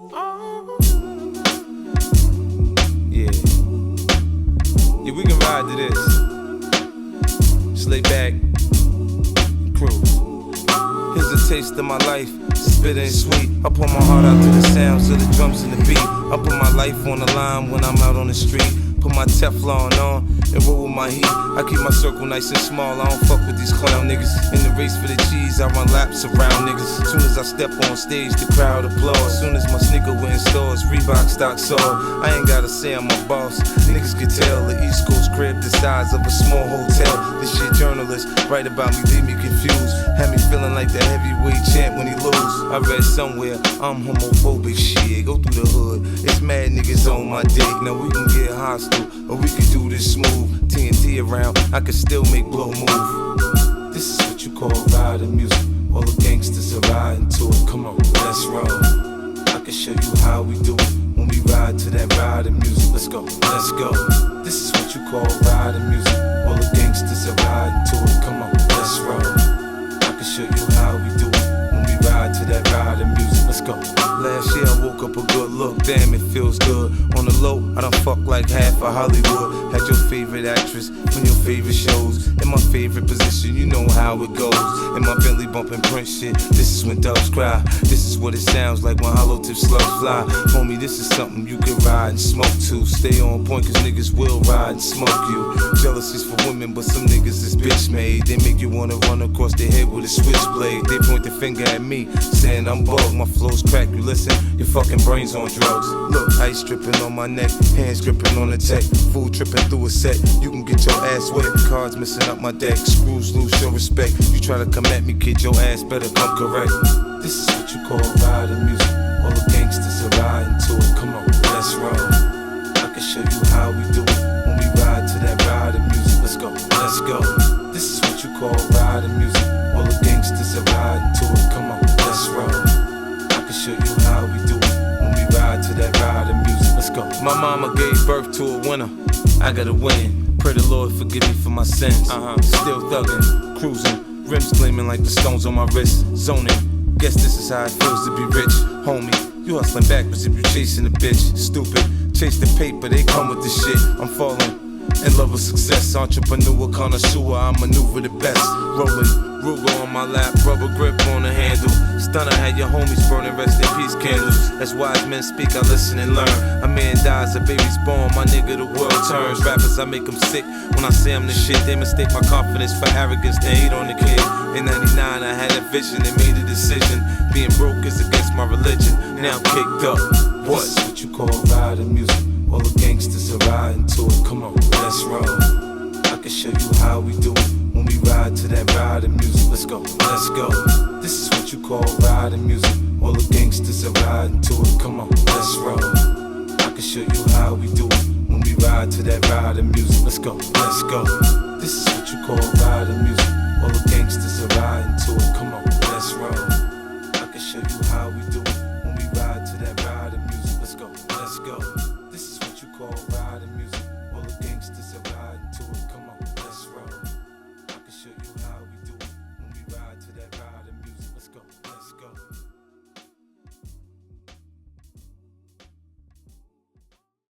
Yeah. Yeah, we can ride to this. Just lay back, cruise. Here's a taste of my life, bitter and sweet. I pour my heart out to the sounds of the drums and the beat. I put my life on the line when I'm out on the street. Put my Teflon on and roll with my heat. I keep my circle nice and small, I don't fuck with these clown niggas. In the race for the cheese, I run laps around niggas. Soon as I step on stage, the crowd applauds. Soon as my sneaker went in stores, Reebok stock sold. I ain't gotta say I'm a boss, niggas can tell. The East Coast crib the size of a small hotel. This shit journalists write about me, leave me confused. Had me feeling like the heavyweight champ when he lose. I read somewhere, I'm homophobic, shit. Go through the hood, it's mad niggas on my dick. Now we can get hostile, or we can do this smooth. TNT around, I can still make blow move. This is what you call riding music. All the gangsters are riding to it. Come on, let's roll. I can show you how we do it when we ride to that riding music. Let's go, let's go. This is what you call riding music. All the gangsters are riding to it. Come on, let's roll. I can show you how we do it when we ride to that riding music. Let's go. Last year I woke up a good look, damn it feels good. On the low, I done fucked like half of Hollywood. Had your favorite actress from your favorite shows. In my favorite position, you know how it goes. In my Bentley bumping Prince shit, this is when doves cry. This is what it sounds like when hollow tip slugs fly. Homie, this is something you can ride and smoke to. Stay on point cause niggas will ride and smoke you. Jealousy's for women, but some niggas is bitch made. They make you wanna run across their head with a switchblade. They point their finger at me, saying I'm bugged. My flow's crack, you listen, your fucking brain's on drugs. Look, ice dripping on my neck, hands gripping on the tech. Food tripping through a set, you can get your ass wet. Cards missing up my deck, screws loose, show respect. You try to come at me, kid, your ass better come correct. This is what you call riding music. All the gangsters are riding to it. Come on, let's roll. I can show you how we do it when we ride to that riding music. Let's go, let's go. This is what you call riding music. All the gangsters are riding to it. Come on, let's roll. I can show you how we do it when we ride to that riding music. Let's go. My mama gave birth to a winner. I gotta win. Pray the Lord forgive me for my sins. Still thuggin', cruising, rims gleaming like the stones on my wrist. Zoning, guess this is how it feels to be rich. Homie, you hustling backwards if you chasing a bitch. Stupid, chase the paper, they come with the shit. I'm falling in love with success. Entrepreneur, connoisseur, I maneuver the best. Rolling, Ruger on my lap, rubber grip on the handle. Stunner had your homies burning rest in peace candles. As wise men speak, I listen and learn. A man dies, a baby's born, my nigga, the world turns. Rappers, I make them sick when I say I'm the shit. They mistake my confidence for arrogance, they hate on the kid. In 99, I had a vision and made a decision. Being broke is against my religion, now I'm kicked up. What? This is what you call riding music. All the gangsters are riding to it. Come on, let's roll. I can show you how we do it when we ride to that riding music. Let's go, let's go. This is what you call riding music. All the gangsters are riding to it. Come on, let's roll. I can show you how we do it when we ride to that riding music. Let's go, let's go. This is what you call riding